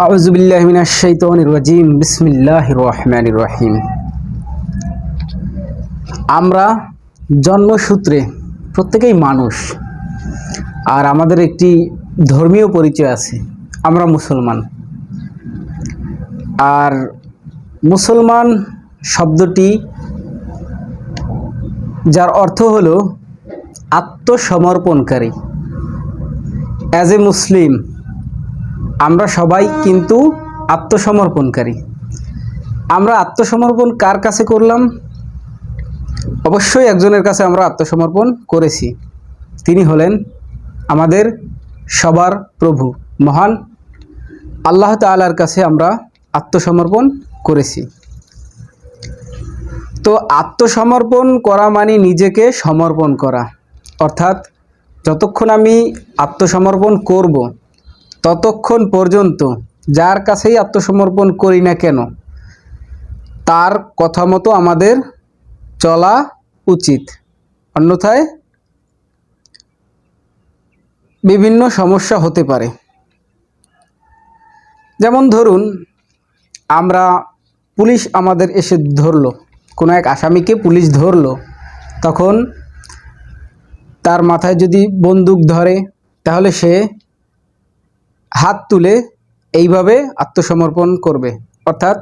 আউযু বিল্লাহি মিনাশ শাইতানির রাজিম বিসমিল্লাহির রহমানির রহিম। আমরা জন্মসূত্রে প্রত্যেকেই মানুষ, আর আমাদের একটি ধর্মীয় পরিচয় আছে। আমরা মুসলমান। আর মুসলমান শব্দটি যার অর্থ হলো আত্মসমর্পণকারী। অ্যাজ এ মুসলিম আমরা সবাই কিন্তু আত্মসমর্পণকারী। আমরা আত্মসমর্পণ কার কাছে করলাম? অবশ্যই একজনের কাছে আমরা আত্মসমর্পণ করেছি। তিনি হলেন আমাদের সবার প্রভু, মহান আল্লাহ তাআলার কাছে আমরা আত্মসমর্পণ করেছি। তো আত্মসমর্পণ করা মানে নিজেকে সমর্পণ করা, অর্থাৎ যতক্ষণ আমি আত্মসমর্পণ করব ততক্ষণ পর্যন্ত যার কাছেই আত্মসমর্পণ করি না কেন তার কথা মতো আমাদের চলা উচিত, অন্যথায় বিভিন্ন সমস্যা হতে পারে। যেমন ধরুন, আমরা পুলিশ আমাদের এসে ধরলো, কোনো এক আসামিকে পুলিশ ধরলো, তখন তার মাথায় যদি বন্দুক ধরে তাহলে সে হাত তুলে এইভাবে আত্মসমর্পণ করবে, অর্থাৎ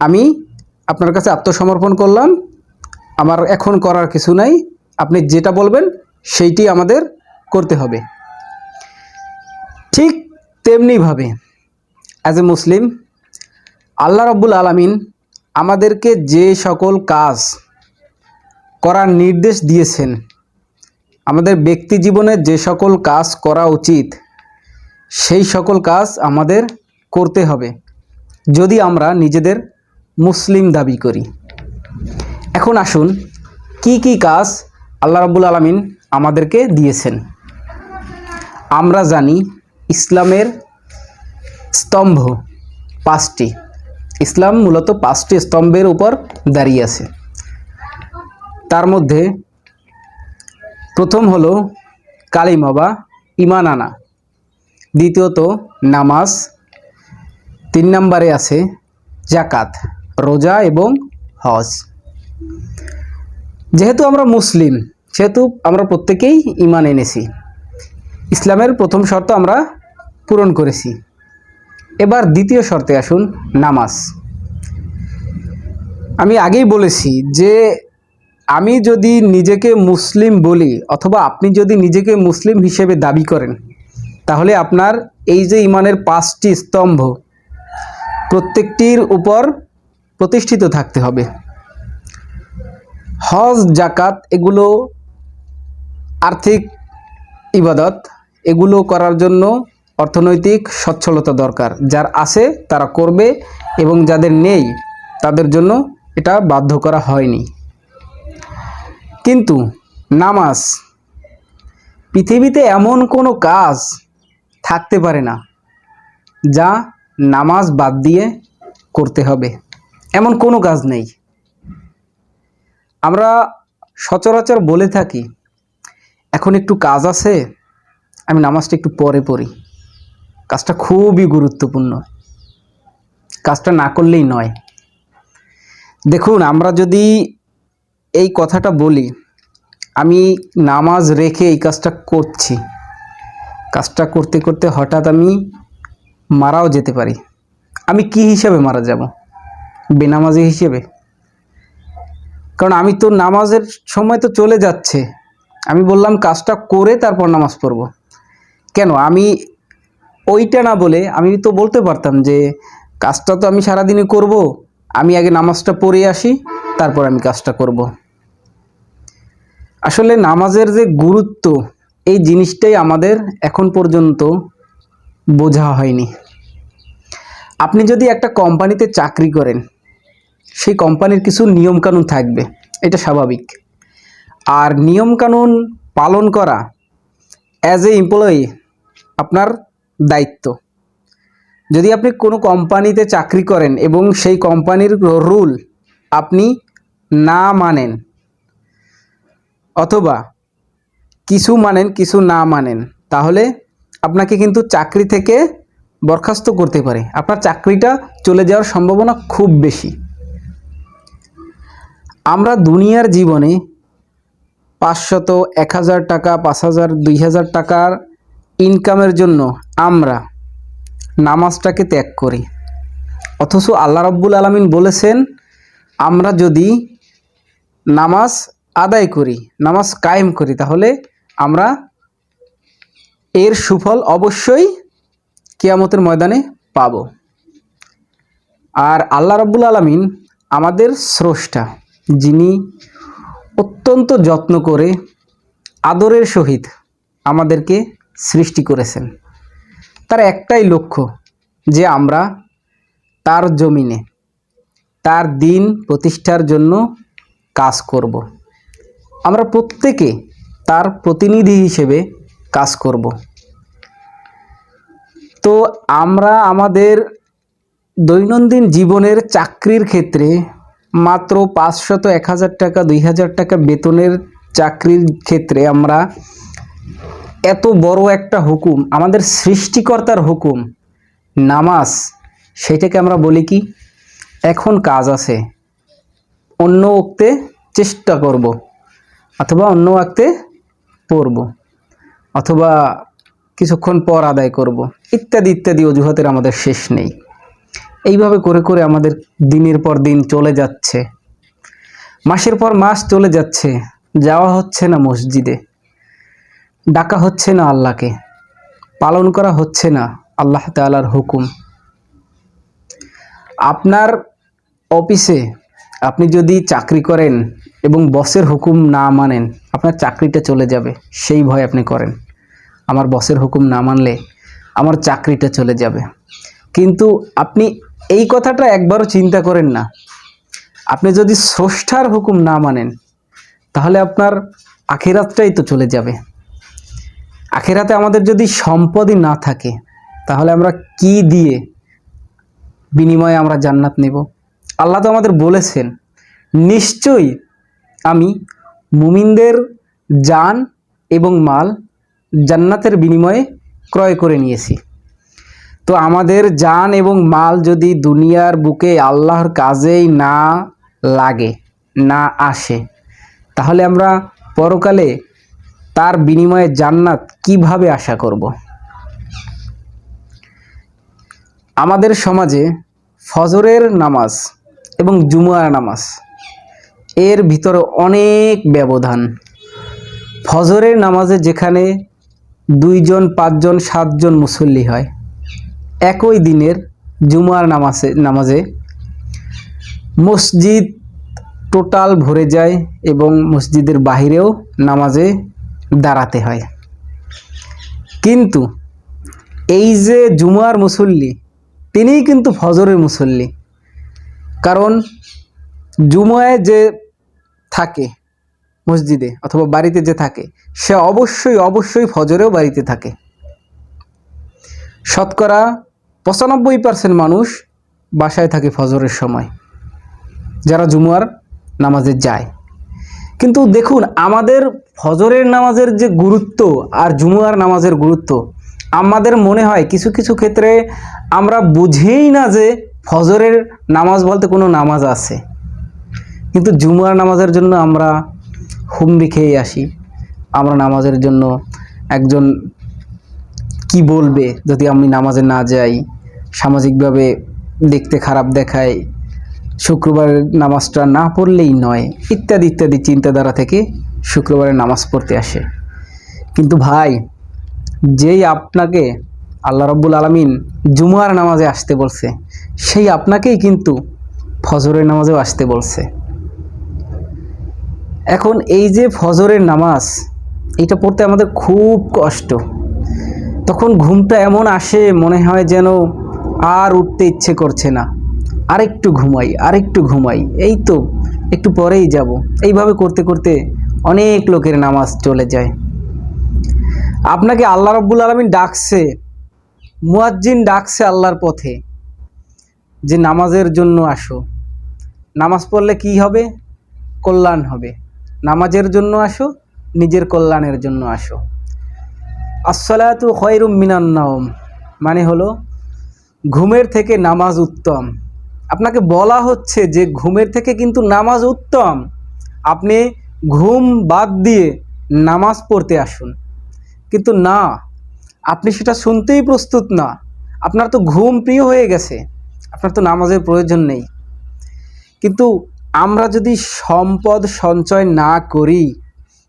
আমি আপনার কাছে আত্মসমর্পণ করলাম, আমার এখন করার কিছু নাই, আপনি যেটা বলবেন সেইটি আমাদের করতে হবে। ঠিক তেমনিভাবে অ্যাজ এ মুসলিম আল্লাহ রাব্বুল আলামিন আমাদেরকে যে সকল কাজ করার নির্দেশ দিয়েছেন, আমাদের ব্যক্তি জীবনে যে সকল কাজ করা উচিত সেই সকল কাজ আমাদের করতে হবে যদি আমরা নিজেদের মুসলিম দাবি করি। এখন আসুন, কি কি কাজ আল্লাহ রাব্বুল আলামিন আমাদেরকে দিয়েছেন। আমরা জানি ইসলামের স্তম্ভ পাঁচটি। ইসলাম মূলত পাঁচটি স্তম্ভের উপর দাঁড়িয়ে আছে। তার মধ্যে প্রথম হলো কালিমা বা ঈমান আনা, দ্বিতীয়ত নামাজ, 3 নম্বরে আছে যাকাত, রোজা এবং হজ। যেহেতু আমরা মুসলিম সেহেতু আমরা প্রত্যেকেই ঈমান এনেছি, ইসলামের প্রথম শর্ত আমরা পূরণ করেছি। এবার দ্বিতীয় শর্তে আসুন, নামাজ। আমি আগেই বলেছি যে আমি যদি নিজেকে মুসলিম বলি অথবা আপনি যদি নিজেকে মুসলিম হিসেবে দাবি করেন তাহলে আপনার এই যে ঈমানের 5টি স্তম্ভ প্রত্যেকটির উপর প্রতিষ্ঠিত থাকতে হবে। হজ, যাকাত এগুলো আর্থিক ইবাদত, এগুলো করার জন্য অর্থনৈতিক সচ্ছলতা দরকার। যার আছে তারা করবে এবং যাদের নেই তাদের জন্য এটা বাধ্য করা হয়নি। কিন্তু নামাজ, পৃথিবীতে এমন কোনো কাজ থাকতে পারে না যা নামাজ বাদ দিয়ে করতে হবে, এমন কোনো কাজ নেই। আমরা সচরাচর বলে থাকি এখন একটু কাজ আছে, আমি নামাজটা একটু পরে পড়ি। কাজটা খুবই গুরুত্বপূর্ণ, কাজটা না করলেই নয়। দেখুন, আমরা যদি এই কথাটা বলি আমি নামাজ রেখে এই কাজটা করছি, কাজটা করতে করতে হঠাৎ আমি মারাও যেতে পারি, আমি কি হিসাবে মারা যাব? বেনামাজি হিসেবে। কারণ আমি তো নামাজের সময় তো চলে যাচ্ছে, আমি বললাম কাজটা করে তারপর নামাজ পড়ব। কেন? আমি ওইটা না বলে আমি তো বলতে পারতাম যে কাজটা তো আমি সারাদিনই করব, আমি আগে নামাজটা পড়ে আসি তারপর আমি কাজটা করব। আসলে নামাজের যে গুরুত্ব এই জিনিসটাই আমাদের এখন পর্যন্ত বোঝা হয়নি। আপনি যদি একটা কোম্পানিতে চাকরি করেন, সেই কোম্পানির কিছু নিয়মকানুন থাকবে, এটা স্বাভাবিক। আর নিয়মকানুন পালন করা অ্যাজ এ এমপ্লয়ি আপনার দায়িত্ব। যদি আপনি কোনো কোম্পানিতে চাকরি করেন এবং সেই কোম্পানির রুল আপনি না মানেন অথবা কিছু মানেন কিছু না মানেন, তাহলে আপনাকে কিন্তু চাকরি থেকে বরখাস্ত করতে পারে, আপনার চাকরিটা চলে যাওয়ার সম্ভাবনা খুব বেশি। আমরা দুনিয়ার জীবনে 500, 1000 টাকা, 5000, 2000 টাকার ইনকামের জন্য আমরা নামাজটাকে ত্যাগ করি, অথচ আল্লাহ রাব্বুল আলামিন বলেছেন আমরা যদি নামাজ আদায় করি, নামাজ কায়েম করি, তাহলে আমরা এর সুফল অবশ্যই কিয়ামতের ময়দানে পাব। আর আল্লাহ রাব্বুল আলামিন আমাদের স্রষ্টা, যিনি অত্যন্ত যত্ন করে আদরের সহিত আমাদেরকে সৃষ্টি করেছেন। তার একটাই লক্ষ্য যে আমরা তার জমিনে তার দিন প্রতিষ্ঠার জন্য কাজ করব। আমরা প্রত্যেকে তার প্রতিনিধি হিসেবে কাজ করব। তো আমরা আমাদের দৈনন্দিন জীবনের চাকরির ক্ষেত্রে মাত্র 500, 1000 টাকা, 2000 টাকা বেতনের চাকরির ক্ষেত্রে আমরা এত বড় একটা হুকুম, আমাদের সৃষ্টিকর্তার হুকুম নামাজ, সেটাকে আমরা বলি কি এখন কাজ আছে, অন্য ওক্তে চেষ্টা করব, অথবা অন্য ওক্তে পড়ব, অথবা কিছুক্ষণ পর আদায় করব, ইত্যাদি ইত্যাদি অজুহাতের আমাদের শেষ নেই। এইভাবে করে করে আমাদের দিনের পর দিন চলে যাচ্ছে, মাসের পর মাস চলে যাচ্ছে, যাওয়া হচ্ছে না মসজিদে, ডাকা হচ্ছে না আল্লাহকে, পালন করা হচ্ছে না আল্লাহ তাআলার হুকুম। আপনার অফিসে আপনি যদি চাকরি করেন এবং বসের হুকুম না মানেন, আপনার চাকরিটা চলে যাবে, সেই ভয় আপনি করেন, আমার বসের হুকুম না মানলে আমার চাকরিটা চলে যাবে। কিন্তু আপনি এই কথাটা একবারও চিন্তা করেন না, আপনি যদি স্রষ্টার হুকুম না মানেন তাহলে আপনার আখিরাতটাই তো চলে যাবে। আখিরাতে আমাদের যদি সম্পদই না থাকে তাহলে আমরা কি দিয়ে বিনিময়ে আমরা জান্নাত নেব? আল্লাহ তো আমাদের বলেছেন নিশ্চয়ই আমি মুমিনদের জান এবং মাল জান্নাতের বিনিময়ে ক্রয় করে নিয়েছি। তো আমাদের জান এবং মাল যদি দুনিয়ার বুকে আল্লাহর কাজেই না লাগে, না আসে, তাহলে আমরা পরকালে তার বিনিময়ে জান্নাত কিভাবে আশা করব? আমাদের সমাজে ফজরের নামাজ এবং জুমার নামাজ এর ভিতরে অনেক ব্যবধান। ফজরের নামাজে যেখানে 2 জন, 5 জন, 7 জন মুসল্লি হয়, একই দিনের জুমার নামাজে মসজিদ টোটাল ভরে যায় এবং মসজিদের বাহিরেও নামাজে দাঁড়াতে হয়। কিন্তু এই যে জুমার মুসল্লি, তিনিই কিন্তু ফজরের মুসল্লি, কারণ জুমায় যে থাকে মসজিদে অথবা বাড়িতে যে থাকে, সে অবশ্যই অবশ্যই ফজরেও বাড়িতে থাকে। শতকরা 95% মানুষ বাসায় থাকে ফজরের সময়, যারা জুমার নামাজে যায়। কিন্তু দেখুন আমাদের ফজরের নামাজের যে গুরুত্ব আর জুমার নামাজের গুরুত্ব, আমাদের মনে হয় কিছু কিছু ক্ষেত্রে আমরা বুঝেই না যে ফজরের নামাজ বলতে কোনো নামাজ আছে, কিন্তু জুমার নামাজের জন্য আমরা হুমড়ি খেয়ে আসি। আমরা নামাজের জন্য একজন কি বলবে যদি আমি নামাজে না যাই, সামাজিকভাবে দেখতে খারাপ দেখায়, শুক্রবারের নামাজটা না পড়লেই নয়, ইত্যাদি ইত্যাদি চিন্তাধারা থেকে শুক্রবারের নামাজ পড়তে আসে। কিন্তু ভাই, যেই আপনাকে আল্লাহ রাব্বুল আলামিন জুমার নামাজে আসতে বলছে, সেই আপনাকেই কিন্তু ফজরের নামাজেও আসতে বলছে। এখন এই যে ফজরের নামাজ, এটা পড়তে আমাদের খুব কষ্ট। তখন ঘুমটা এমন আসে, মনে হয় যেন আর উঠতে ইচ্ছে করছে না, আরেকটু ঘুমাই, আরেকটু ঘুমাই, এই তো একটু পরেই যাব। এইভাবে করতে করতে অনেক লোকের নামাজ চলে যায়। আপনাকে আল্লাহ রাব্বুল আলামিন ডাকছে, মুয়াজ্জিন ডাকছে আল্লাহর পথে যে নামাজের জন্য আসো। নামাজ পড়লে কি হবে? কল্যাণ হবে। নামাজের জন্য আসো, নিজের কল্যাণের জন্য আসো। আসসালাতু খায়রুম মিনান নাওম মানে হলো ঘুমের থেকে নামাজ উত্তম। আপনাকে বলা হচ্ছে যে ঘুমের থেকে কিন্তু নামাজ উত্তম, আপনি ঘুম বাদ দিয়ে নামাজ পড়তে আসুন। কিন্তু না, আপনি সেটা শুনতেই প্রস্তুত না। আপনার তো ঘুম প্রিয় হয়ে গেছে, আপনার তো নামাজের প্রয়োজন নেই। কিন্তু আমরা যদি সম্পদ সঞ্চয় না করি,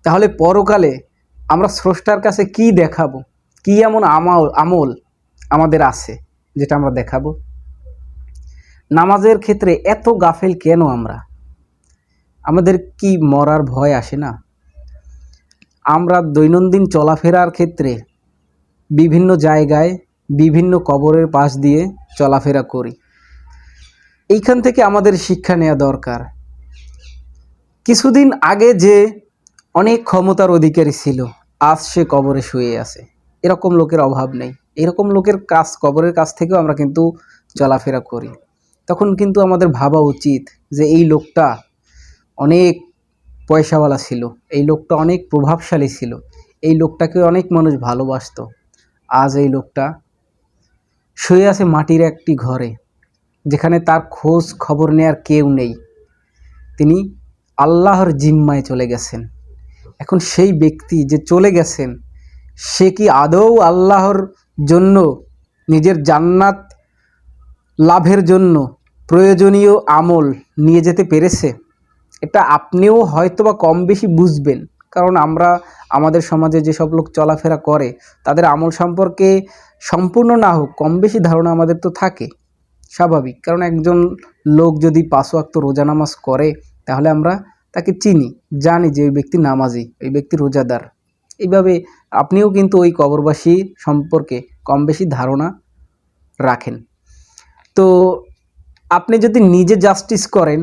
তাহলে পরকালে আমরা স্রষ্টার কাছে কি দেখাবো? কি এমন আমল আমাদের আছে যেটা আমরা দেখাবো? নামাজের ক্ষেত্রে এত গাফেল কেন আমরা? আমাদের কি মরার ভয় আসে না? আমরা দৈনন্দিন চলাফেরার ক্ষেত্রে বিভিন্ন জায়গায় বিভিন্ন কবরের পাশ দিয়ে চলাফেরা করি। এইখান থেকে আমাদের শিক্ষা নেওয়া দরকার। কিছুদিন আগে যে অনেক ক্ষমতার অধিকারী ছিল, আজ সে কবরে শুয়ে আছে। এরকম লোকের অভাব নেই। এরকম লোকের কবরের কাছ থেকেও আমরা কিন্তু চলাফেরা করি। তখন কিন্তু আমাদের ভাবা উচিত যে এই লোকটা অনেক পয়সাওয়ালা ছিল, এই লোকটা অনেক প্রভাবশালী ছিল, এই লোকটাকে অনেক মানুষ ভালোবাসতো। আজ এই লোকটা শুয়ে আছে মাটির একটি ঘরে, যেখানে তার খোঁজ খবর নেয়ার কেউ নেই। তিনি আল্লাহর জিম্মায় চলে গেছেন। এখন সেই ব্যক্তি যে চলে গেছেন, সে কি আদৌ আল্লাহর জন্য নিজের জান্নাত লাভের জন্য প্রয়োজনীয় আমল নিয়ে যেতে পেরেছে? এটা আপনিও হয়তোবা কম বেশি বুঝবেন, কারণ আমরা আমাদের সমাজে যেসব লোক চলাফেরা করে তাদের আমল সম্পর্কে সম্পূর্ণ না হোক কম বেশি ধারণা আমাদের তো থাকে, স্বাভাবিক। কারণ একজন লোক যদি 5 ওয়াক্ত রোজা নামাজ করে, তাহলে আমরা তাকে চিনি, জানি যে ওই ব্যক্তি নামাজি, ওই ব্যক্তি রোজাদার। এইভাবে আপনিও কিন্তু ওই কবরবাসী সম্পর্কে কম বেশি ধারণা রাখেন। তো আপনি যদি নিজে জাস্টিস করেন,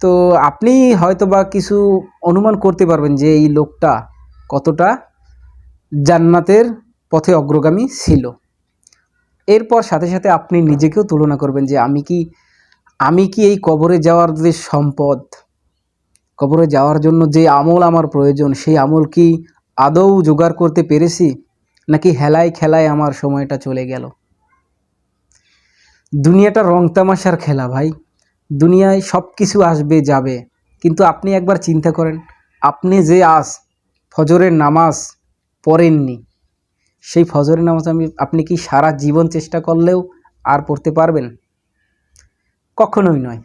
তো আপনি হয়তোবা কিছু অনুমান করতে পারবেন যে এই লোকটা কতটা জান্নাতের পথে অগ্রগামী ছিল। এরপর সাথে সাথে আপনি নিজেকেও তুলনা করবেন যে আমি কি এই কবরে যাওয়ার যে সম্পদ, কবরে যাওয়ার জন্য যে আমল আমার প্রয়োজন, সেই আমল কি আদৌ জোগাড় করতে পেরেছি, নাকি হেলায় খেলায় আমার সময়টা চলে গেল? দুনিয়াটা রং তামাশার খেলা ভাই। দুনিয়ায় সব কিছু আসবে যাবে, কিন্তু আপনি একবার চিন্তা করেন, আপনি যে আজ ফজরের নামাজ পড়েননি, সেই ফজরের নামাজ আপনি কি সারা জীবন চেষ্টা করলেও আর পড়তে পারবেন? কখনোই নয়।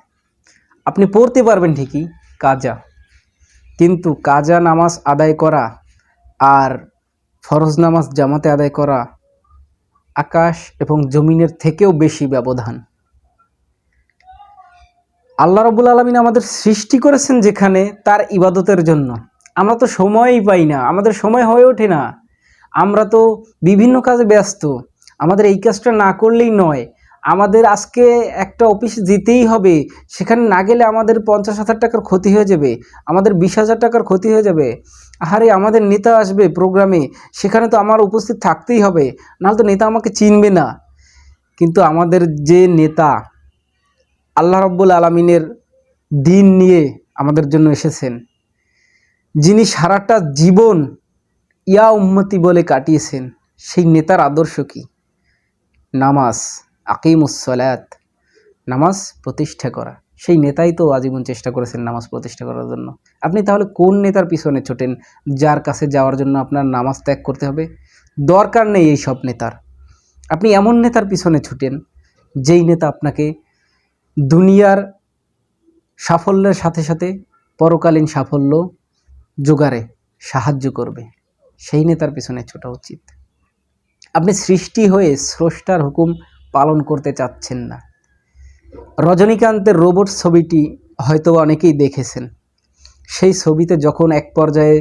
আপনি পড়তে পারবেন ঠিকই কাজা, কিন্তু কাজা নামাজ আদায় করা আর ফরজ নামাজ জামাতে আদায় করা আকাশ এবং জমিনের থেকেও বেশি ব্যবধান। আল্লাহ রাব্বুল আলামিন আমাদের সৃষ্টি করেছেন যেখানে তার ইবাদতের জন্য, আমরা তো সময়ই পাই না, আমাদের সময় হয়ে ওঠে না। আমরা তো বিভিন্ন কাজে ব্যস্ত। আমাদের এই কাজটা না করলেই নয়, আমাদের আজকে একটা অফিসে যেতেই হবে, সেখানে না গেলে আমাদের 50,000 টাকার ক্ষতি হয়ে যাবে, আমাদের 20,000 টাকার ক্ষতি হয়ে যাবে। আরে আমাদের নেতা আসবে প্রোগ্রামে, সেখানে তো আমার উপস্থিত থাকতেই হবে, নাহলে তো নেতা আমাকে চিনবে না। কিন্তু আমাদের যে নেতা আল্লাহ রাব্বুল আলামিনের দিন নিয়ে আমাদের জন্য এসেছেন, যিনি সারাটা জীবন ইয়া উম্মতি বলে কাটিয়েছেন, সেই নেতার আদর্শ কি? নামাজ, আকিমুস সালাত, নামাজ প্রতিষ্ঠা করা। সেই নেতাই তো আজীবন চেষ্টা করেছেন নামাজ প্রতিষ্ঠা করার জন্য। আপনি তাহলে কোন নেতার পিছনে ছোটেন, যার কাছে যাওয়ার জন্য আপনার নামাজ ত্যাগ করতে হবে? দরকার নেই এই সব নেতার। আপনি এমন নেতার পিছনে ছুটেন যেই নেতা আপনাকে দুনিয়ার সাফল্যের সাথে সাথে পরকালীন সাফল্য জোগাড়ে সাহায্য করবে, সেই নেতার পিছনে ছোটা উচিত। আপনি সৃষ্টি হয়ে স্রষ্টার হুকুম পালন করতে চাচ্ছেন না। রজনীকান্তের রোবট ছবিটি হয়তো অনেকেই দেখেছেন। সেই ছবিতে যখন এক পর্যায়ে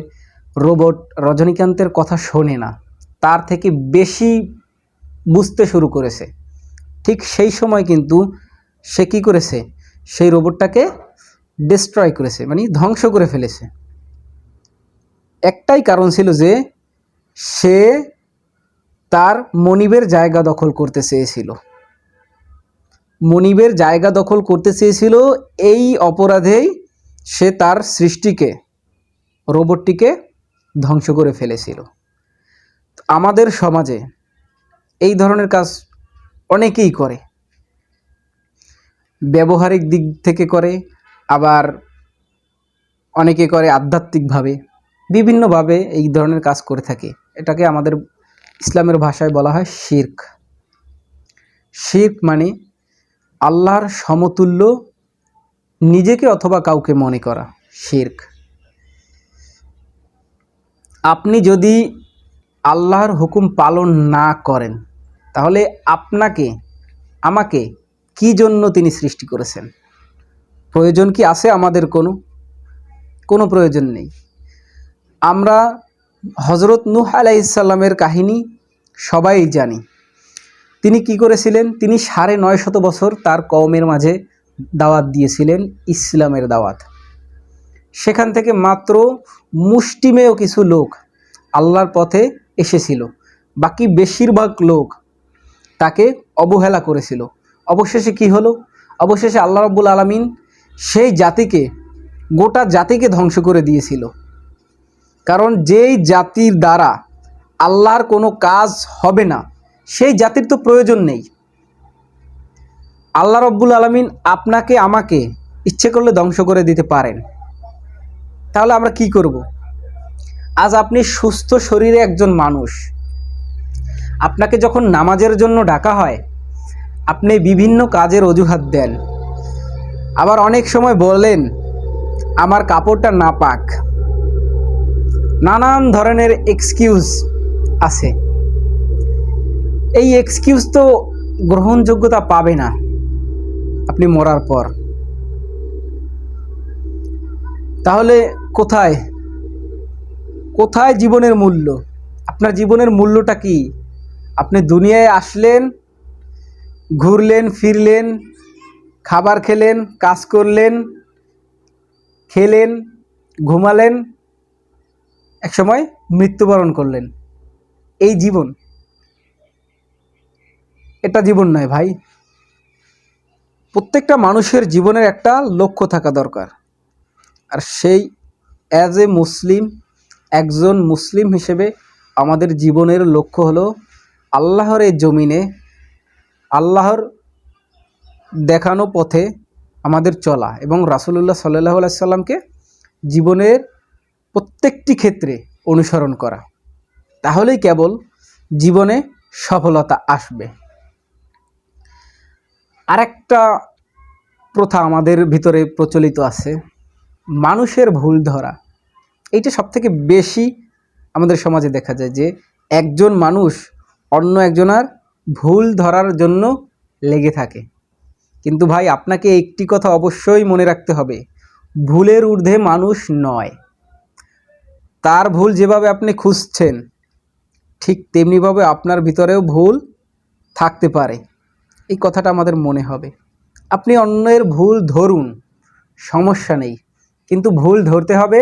রোবট রজনীকান্তের কথা শোনে না, তার থেকে বেশি বুঝতে শুরু করেছে, ঠিক সেই সময় কিন্তু সে কী করেছে, সেই রোবটটাকে ডিস্ট্রয় করেছে, মানে ধ্বংস করে ফেলেছে। একটাই কারণ ছিল যে সে তার মনিবের জায়গা দখল করতে চেয়েছিল। মনিবের জায়গা দখল করতে চেয়েছিল, এই অপরাধেই সে তার সৃষ্টিকে, রোবটটিকে ধ্বংস করে ফেলেছিল। আমাদের সমাজে এই ধরনের কাজ অনেকেই করে। ব্যবহারিক দিক থেকে করে, আবার অনেকে করে আধ্যাত্মিকভাবে, বিভিন্নভাবে এই ধরনের কাজ করে থাকে। এটাকে আমাদের ইসলামের ভাষায় বলা হয় শিরক। শিরক মানে আল্লাহর সমতুল্য নিজেকে অথবা কাউকে মনে করা, শিরক। আপনি যদি আল্লাহর হুকুম পালন না করেন, তাহলে আপনাকে আমাকে কি জন্য তিনি সৃষ্টি করেছেন? প্রয়োজন কি আছে আমাদের? কোনো প্রয়োজন নেই। আমরা হযরত নূহ আলাইহিস সালামের কাহিনী সবাই জানি। তিনি কি করেছিলেন? তিনি ৯৫০ বছর তার কওমের মাঝে দাওয়াত দিয়েছিলেন, ইসলামের দাওয়াত। সেখান থেকে মাত্র মুষ্টিমেয় কিছু লোক আল্লাহর পথে এসেছিল, বাকি বেশিরভাগ লোক তাকে অবহেলা করেছিল। অবশেষে কি হলো? অবশেষে আল্লাহ রাব্বুল আলামিন সেই জাতিকে, গোটা জাতিকে ধ্বংস করে দিয়েছিল। কারণ যেই জাতির দ্বারা আল্লাহর কোনো কাজ হবে না, সেই জাতির তো প্রয়োজন নেই। আল্লাহ রাব্বুল আলামিন আপনাকে আমাকে ইচ্ছে করলে ধ্বংস করে দিতে পারেন। তাহলে আমরা কি করব? আজ আপনি সুস্থ শরীরে একজন মানুষ, আপনাকে যখন নামাজের জন্য ডাকা হয়, আপনি বিভিন্ন কাজের অজুহাত দেন। আবার অনেক সময় বলেন আমার কাপড়টা নাপাক। নানান ধরনের এক্সকিউজ আছে। এই এক্সকিউজ তো গ্রহণযোগ্যতা পাবে না আপনি মরার পর। তাহলে কোথায় কোথায় জীবনের মূল্য? আপনার জীবনের মূল্যটা কি? আপনি দুনিয়ায় আসলেন, ঘুরলেন ফিরলেন, খাবার খেলেন, কাজ করলেন, খেলেন, ঘুমালেন, একসময় মৃত্যুবরণ করলেন। এই জীবন? এটা জীবন নয় ভাই। প্রত্যেকটা মানুষের জীবনের একটা লক্ষ্য থাকা দরকার। আর সেই অ্যাজ এ মুসলিম, একজন মুসলিম হিসেবে আমাদের জীবনের লক্ষ্য হলো আল্লাহর এই জমিনে, আল্লাহর দেখানো পথে আমাদের চলা এবং রাসূলুল্লাহ সাল্লাল্লাহু আলাইহি সাল্লামকে জীবনের প্রত্যেকটি ক্ষেত্রে অনুসরণ করা। তাহলেই কেবল জীবনে সফলতা আসবে। আরেকটা প্রথা আমাদের ভিতরে প্রচলিত আছে, মানুষের ভুল ধরা। এইটা সবথেকে বেশি আমাদের সমাজে দেখা যায়, যে একজন মানুষ অন্য একজনের ভুল ধরার জন্য লেগে থাকে। কিন্তু ভাই, আপনাকে একটি কথা অবশ্যই মনে রাখতে হবে, ভুলের ঊর্ধ্বে মানুষ নয়। তার ভুল যেভাবে আপনি খুঁজছেন, ঠিক তেমনিভাবে আপনার ভিতরেও ভুল থাকতে পারে। এই কথাটা আমাদের মনে হবে। আপনি অন্যের ভুল ধরুন, সমস্যা নেই, কিন্তু ভুল ধরতে হবে